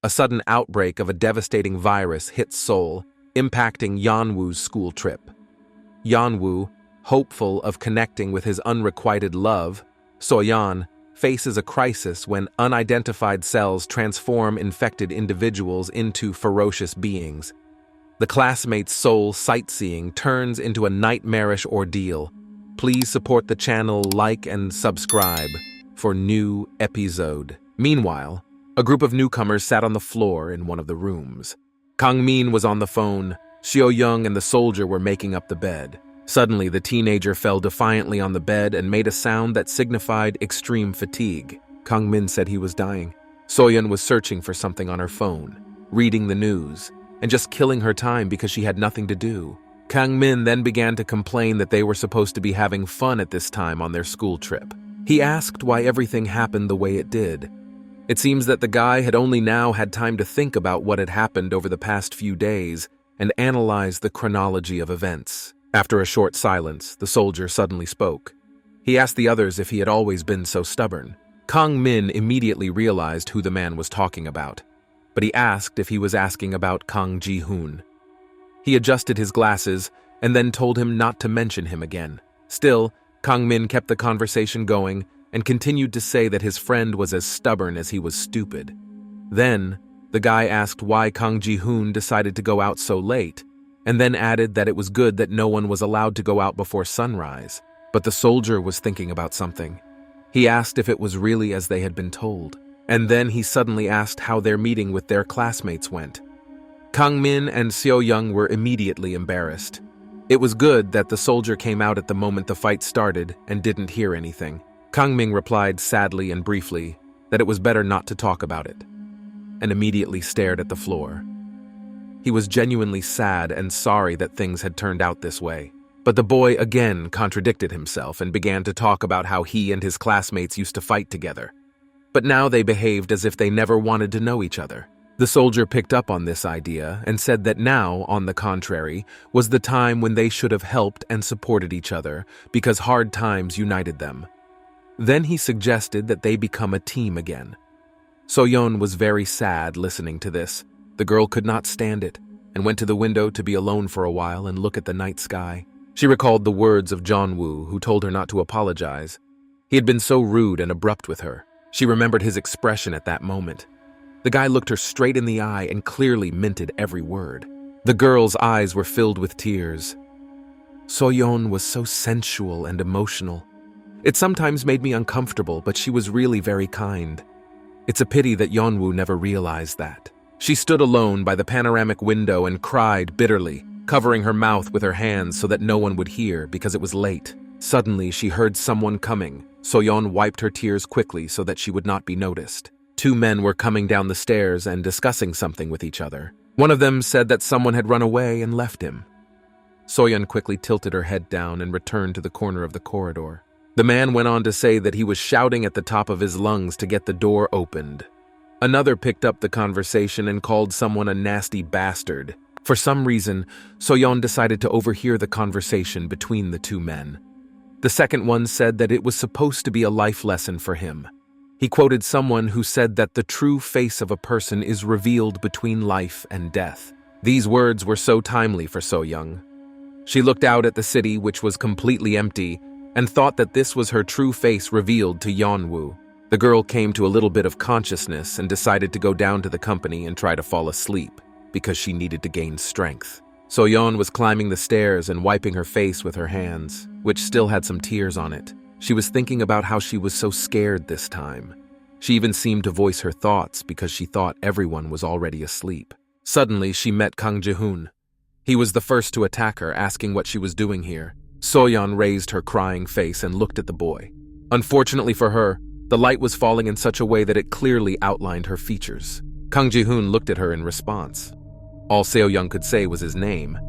A sudden outbreak of a devastating virus hit Seoul, impacting Yeonwoo's school trip. Yeonwoo, hopeful of connecting with his unrequited love, Soyon, faces a crisis when unidentified cells transform infected individuals into ferocious beings. The classmates' Seoul sightseeing turns into a nightmarish ordeal. Please support the channel, like and subscribe for new episode. Meanwhile, a group of newcomers sat on the floor in one of the rooms. Kang-min was on the phone. Seo-young and the soldier were making up the bed. Suddenly, the teenager fell defiantly on the bed and made a sound that signified extreme fatigue. Kang-min said he was dying. Soyon was searching for something on her phone, reading the news, and just killing her time because she had nothing to do. Kang-min then began to complain that they were supposed to be having fun at this time on their school trip. He asked why everything happened the way it did. It seems that the guy had only now had time to think about what had happened over the past few days and analyze the chronology of events. After a short silence, the soldier suddenly spoke. He asked the others if he had always been so stubborn. Kang-min immediately realized who the man was talking about, but he asked if he was asking about Kang Ji-hoon. He adjusted his glasses and then told him not to mention him again. Still, Kang-min kept the conversation going and continued to say that his friend was as stubborn as he was stupid. Then, the guy asked why Kang Ji-hoon decided to go out so late, and then added that it was good that no one was allowed to go out before sunrise. But the soldier was thinking about something. He asked if it was really as they had been told, and then he suddenly asked how their meeting with their classmates went. Kang-min and Seo-young were immediately embarrassed. It was good that the soldier came out at the moment the fight started and didn't hear anything. Kang-min replied sadly and briefly that it was better not to talk about it, and immediately stared at the floor. He was genuinely sad and sorry that things had turned out this way. But the boy again contradicted himself and began to talk about how he and his classmates used to fight together. But now they behaved as if they never wanted to know each other. The soldier picked up on this idea and said that now, on the contrary, was the time when they should have helped and supported each other because hard times united them. Then he suggested that they become a team again. Soyon was very sad listening to this. The girl could not stand it and went to the window to be alone for a while and look at the night sky. She recalled the words of Yeon-woo, who told her not to apologize. He had been so rude and abrupt with her. She remembered his expression at that moment. The guy looked her straight in the eye and clearly minted every word. The girl's eyes were filled with tears. Soyon was so sensual and emotional. It sometimes made me uncomfortable, but she was really very kind. It's a pity that Yeon-woo never realized that. She stood alone by the panoramic window and cried bitterly, covering her mouth with her hands so that no one would hear because it was late. Suddenly, she heard someone coming. Soyon wiped her tears quickly so that she would not be noticed. Two men were coming down the stairs and discussing something with each other. One of them said that someone had run away and left him. Soyon quickly tilted her head down and returned to the corner of the corridor. The man went on to say that he was shouting at the top of his lungs to get the door opened. Another picked up the conversation and called someone a nasty bastard. For some reason, Soyon decided to overhear the conversation between the two men. The second one said that it was supposed to be a life lesson for him. He quoted someone who said that the true face of a person is revealed between life and death. These words were so timely for Soyoung. She looked out at the city, which was completely empty, and thought that this was her true face revealed to Yeon-woo. The girl came to a little bit of consciousness and decided to go down to the company and try to fall asleep, because she needed to gain strength. Soyon was climbing the stairs and wiping her face with her hands, which still had some tears on it. She was thinking about how she was so scared this time. She even seemed to voice her thoughts because she thought everyone was already asleep. Suddenly, she met Kang Ji-hoon. He was the first to attack her, asking what she was doing here. Soyon raised her crying face and looked at the boy. Unfortunately for her, the light was falling in such a way that it clearly outlined her features. Kang Ji-hoon looked at her in response. All Seo-young could say was his name.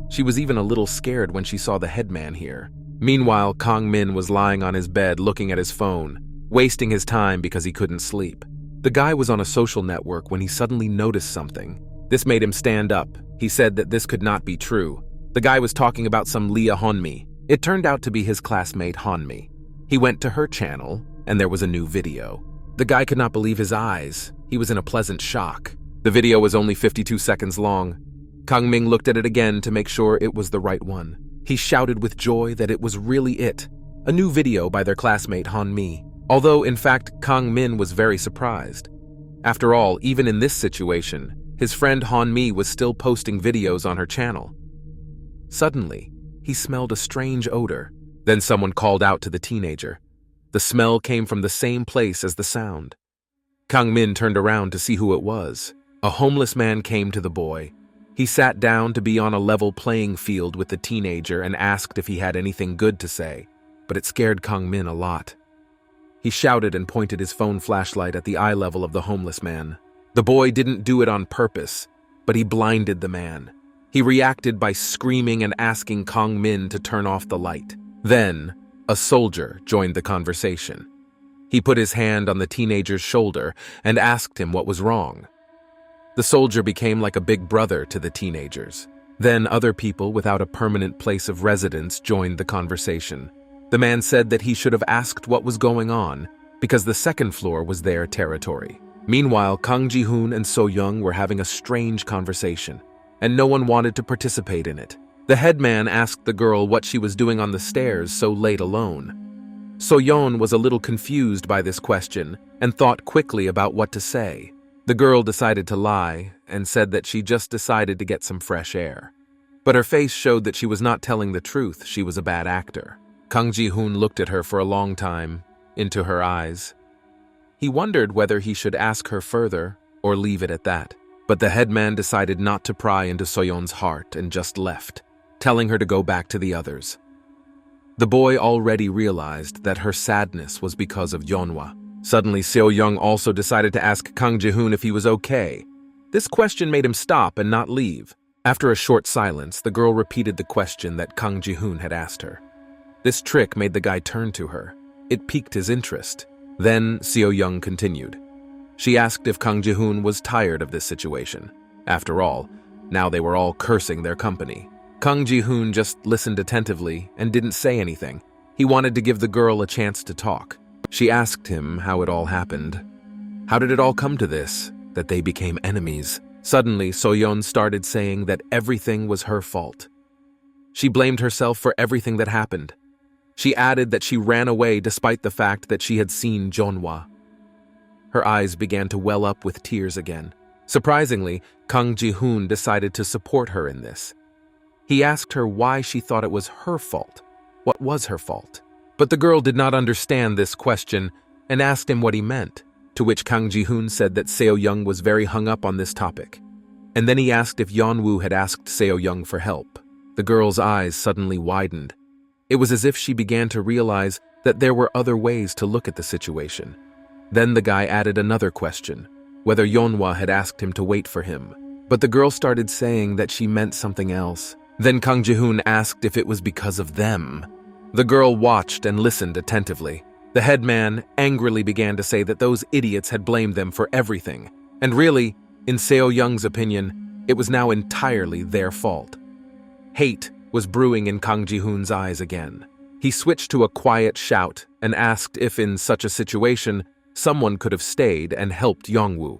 She was even a little scared when she saw the headman here. Meanwhile, Kang-min was lying on his bed looking at his phone, wasting his time because he couldn't sleep. The guy was on a social network when he suddenly noticed something. This made him stand up. He said that this could not be true. The guy was talking about some Leah Honmi. It turned out to be his classmate Honmi. He went to her channel, and there was a new video. The guy could not believe his eyes. He was in a pleasant shock. The video was only 52 seconds long. Kang Ming looked at it again to make sure it was the right one. He shouted with joy that it was really it, a new video by their classmate Han Mi, although in fact Kang Min was very surprised. After all, even in this situation, his friend Han Mi was still posting videos on her channel. Suddenly, he smelled a strange odor. Then someone called out to the teenager. The smell came from the same place as the sound. Kang Min turned around to see who it was. A homeless man came to the boy. He sat down to be on a level playing field with the teenager and asked if he had anything good to say, but it scared Kang Min a lot. He shouted and pointed his phone flashlight at the eye level of the homeless man. The boy didn't do it on purpose, but he blinded the man. He reacted by screaming and asking Kang Min to turn off the light. Then, a soldier joined the conversation. He put his hand on the teenager's shoulder and asked him what was wrong. The soldier became like a big brother to the teenagers. Then other people without a permanent place of residence joined the conversation. The man said that he should have asked what was going on because the second floor was their territory. Meanwhile, Kang Ji-hoon and So-young were having a strange conversation, and no one wanted to participate in it. The headman asked the girl what she was doing on the stairs so late alone. So-yeon was a little confused by this question and thought quickly about what to say. The girl decided to lie and said that she just decided to get some fresh air. But her face showed that she was not telling the truth. She was a bad actor. Kang Ji-hoon looked at her for a long time, into her eyes. He wondered whether he should ask her further or leave it at that. But the headman decided not to pry into So-yeon's heart and just left, telling her to go back to the others. The boy already realized that her sadness was because of Yeonwoo. Suddenly, Seo-young also decided to ask Kang Ji-hoon if he was okay. This question made him stop and not leave. After a short silence, the girl repeated the question that Kang Ji-hoon had asked her. This trick made the guy turn to her. It piqued his interest. Then Seo-young continued. She asked if Kang Ji-hoon was tired of this situation. After all, now they were all cursing their company. Kang Ji-hoon just listened attentively and didn't say anything. He wanted to give the girl a chance to talk. She asked him how it all happened. How did it all come to this, that they became enemies? Suddenly, So-yeon started saying that everything was her fault. She blamed herself for everything that happened. She added that she ran away despite the fact that she had seen Yeonwoo. Her eyes began to well up with tears again. Surprisingly, Kang Ji-hoon decided to support her in this. He asked her why she thought it was her fault. What was her fault? But the girl did not understand this question and asked him what he meant, to which Kang Ji-hoon said that Seo-young was very hung up on this topic. And then he asked if Yeon-woo had asked Seo-young for help. The girl's eyes suddenly widened. It was as if she began to realize that there were other ways to look at the situation. Then the guy added another question, whether Yeonwoo had asked him to wait for him. But the girl started saying that she meant something else. Then Kang Ji-hoon asked if it was because of them. The girl watched and listened attentively. The headman angrily began to say that those idiots had blamed them for everything. And really, in Seo-young's opinion, it was now entirely their fault. Hate was brewing in Kang Ji-hoon's eyes again. He switched to a quiet shout and asked if in such a situation, someone could have stayed and helped Yeonwoo.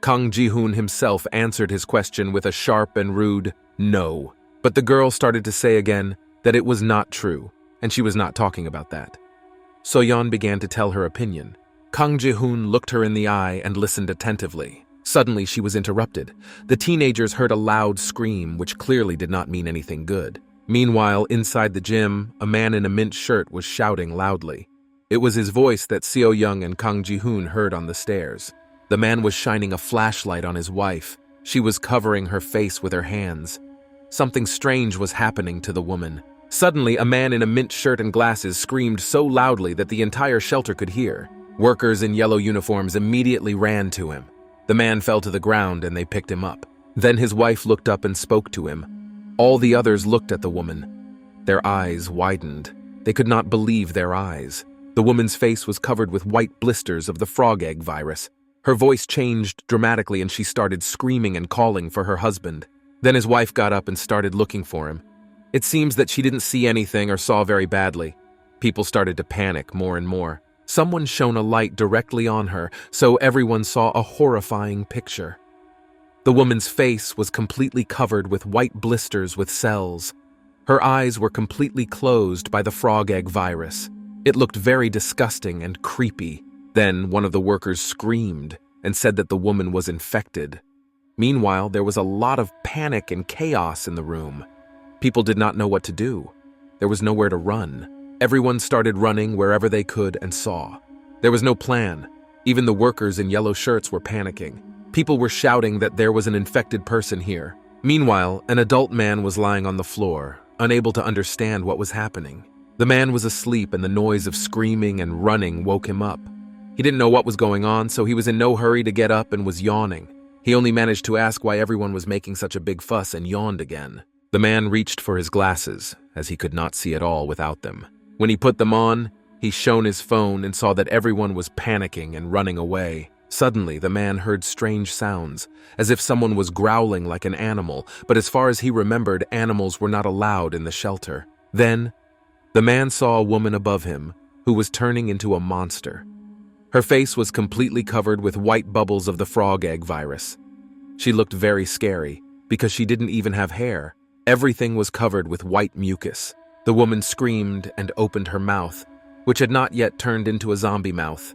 Kang Ji-hoon himself answered his question with a sharp and rude no. But the girl started to say again that it was not true, and she was not talking about that. So-yeon began to tell her opinion. Kang Ji-hoon looked her in the eye and listened attentively. Suddenly, she was interrupted. The teenagers heard a loud scream, which clearly did not mean anything good. Meanwhile, inside the gym, a man in a mint shirt was shouting loudly. It was his voice that Seo-young and Kang Ji-hoon heard on the stairs. The man was shining a flashlight on his wife. She was covering her face with her hands. Something strange was happening to the woman. Suddenly, a man in a mint shirt and glasses screamed so loudly that the entire shelter could hear. Workers in yellow uniforms immediately ran to him. The man fell to the ground and they picked him up. Then his wife looked up and spoke to him. All the others looked at the woman. Their eyes widened. They could not believe their eyes. The woman's face was covered with white blisters of the frog egg virus. Her voice changed dramatically and she started screaming and calling for her husband. Then his wife got up and started looking for him. It seems that she didn't see anything or saw very badly. People started to panic more and more. Someone shone a light directly on her, so everyone saw a horrifying picture. The woman's face was completely covered with white blisters with cells. Her eyes were completely closed by the frog egg virus. It looked very disgusting and creepy. Then one of the workers screamed and said that the woman was infected. Meanwhile, there was a lot of panic and chaos in the room. People did not know what to do. There was nowhere to run. Everyone started running wherever they could and saw. There was no plan. Even the workers in yellow shirts were panicking. People were shouting that there was an infected person here. Meanwhile, an adult man was lying on the floor, unable to understand what was happening. The man was asleep and the noise of screaming and running woke him up. He didn't know what was going on, so he was in no hurry to get up and was yawning. He only managed to ask why everyone was making such a big fuss and yawned again. The man reached for his glasses, as he could not see at all without them. When he put them on, he shone his phone and saw that everyone was panicking and running away. Suddenly, the man heard strange sounds, as if someone was growling like an animal, but as far as he remembered, animals were not allowed in the shelter. Then, the man saw a woman above him, who was turning into a monster. Her face was completely covered with white bubbles of the frog egg virus. She looked very scary, because she didn't even have hair. Everything was covered with white mucus. The woman screamed and opened her mouth, which had not yet turned into a zombie mouth.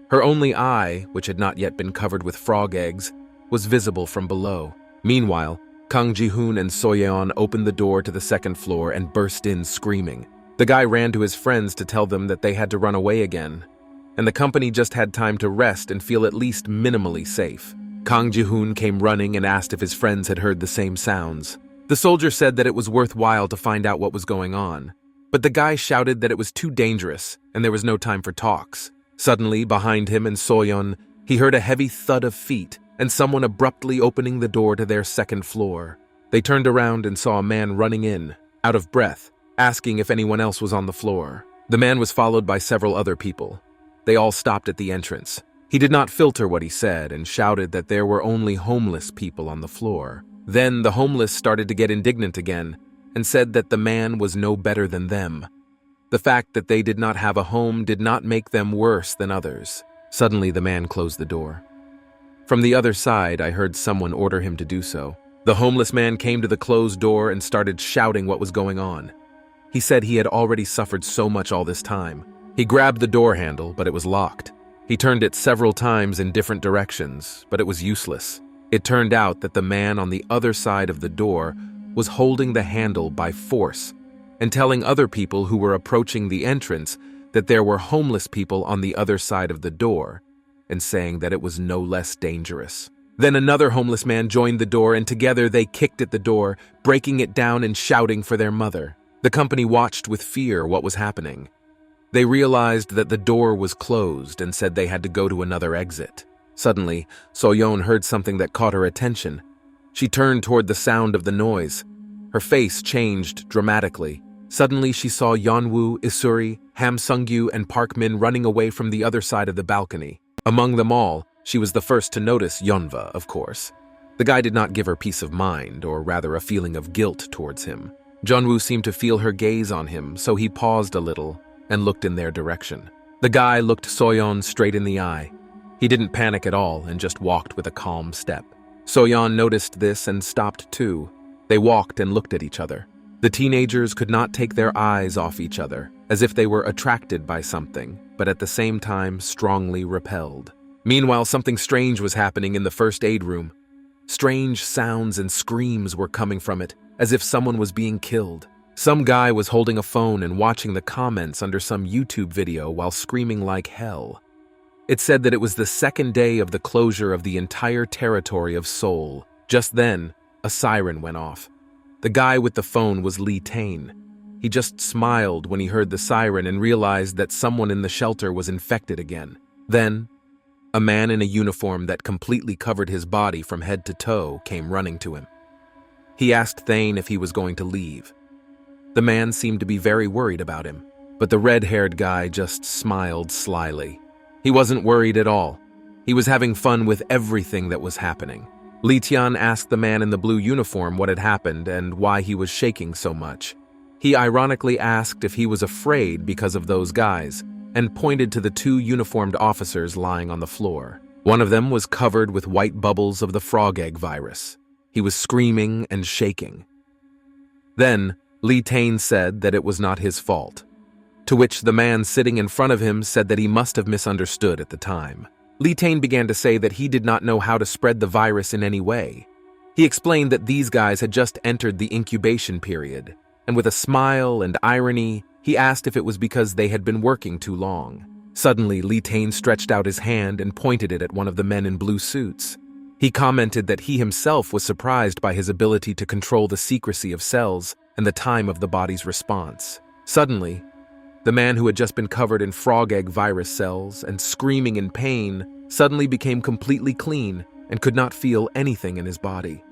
Her only eye, which had not yet been covered with frog eggs, was visible from below. Meanwhile, Kang Ji-hoon and Soyeon opened the door to the second floor and burst in screaming. The guy ran to his friends to tell them that they had to run away again, and the company just had time to rest and feel at least minimally safe. Kang Ji-hoon came running and asked if his friends had heard the same sounds. The soldier said that it was worthwhile to find out what was going on, but the guy shouted that it was too dangerous and there was no time for talks. Suddenly, behind him and Soyon, he heard a heavy thud of feet and someone abruptly opening the door to their second floor. They turned around and saw a man running in, out of breath, asking if anyone else was on the floor. The man was followed by several other people. They all stopped at the entrance. He did not filter what he said and shouted that there were only homeless people on the floor. Then the homeless started to get indignant again and said that the man was no better than them. The fact that they did not have a home did not make them worse than others. Suddenly, the man closed the door. From the other side, I heard someone order him to do so. The homeless man came to the closed door and started shouting what was going on. He said he had already suffered so much all this time. He grabbed the door handle, but it was locked. He turned it several times in different directions, but it was useless. It turned out that the man on the other side of the door was holding the handle by force and telling other people who were approaching the entrance that there were homeless people on the other side of the door and saying that it was no less dangerous. Then another homeless man joined the door and together they kicked at the door, breaking it down and shouting for their mother. The company watched with fear what was happening. They realized that the door was closed and said they had to go to another exit. Suddenly, Soyon heard something that caught her attention. She turned toward the sound of the noise. Her face changed dramatically. Suddenly, she saw Yeonwoo, Isuri, Ham Sung-gyu, and Park Min running away from the other side of the balcony. Among them all, she was the first to notice Yeonwoo, of course. The guy did not give her peace of mind, or rather a feeling of guilt towards him. Yeonwoo seemed to feel her gaze on him, so he paused a little and looked in their direction. The guy looked Soyeon straight in the eye. He didn't panic at all and just walked with a calm step. Soyeon noticed this and stopped too. They walked and looked at each other. The teenagers could not take their eyes off each other, as if they were attracted by something, but at the same time strongly repelled. Meanwhile, something strange was happening in the first aid room. Strange sounds and screams were coming from it, as if someone was being killed. Some guy was holding a phone and watching the comments under some YouTube video while screaming like hell. It said that it was the second day of the closure of the entire territory of Seoul. Just then, a siren went off. The guy with the phone was Lee Tae-in. He just smiled when he heard the siren and realized that someone in the shelter was infected again. Then, a man in a uniform that completely covered his body from head to toe came running to him. He asked Thane if he was going to leave. The man seemed to be very worried about him, but the red-haired guy just smiled slyly. He wasn't worried at all. He was having fun with everything that was happening. Lee Tian asked the man in the blue uniform what had happened and why he was shaking so much. He ironically asked if he was afraid because of those guys, and pointed to the two uniformed officers lying on the floor. One of them was covered with white bubbles of the frog egg virus. He was screaming and shaking. Then, Lee Tane said that it was not his fault, to which the man sitting in front of him said that he must have misunderstood at the time. Lee Tane began to say that he did not know how to spread the virus in any way. He explained that these guys had just entered the incubation period, and with a smile and irony, he asked if it was because they had been working too long. Suddenly, Lee Tane stretched out his hand and pointed it at one of the men in blue suits. He commented that he himself was surprised by his ability to control the secrecy of cells and the time of the body's response. Suddenly, the man who had just been covered in frog egg virus cells and screaming in pain suddenly became completely clean and could not feel anything in his body.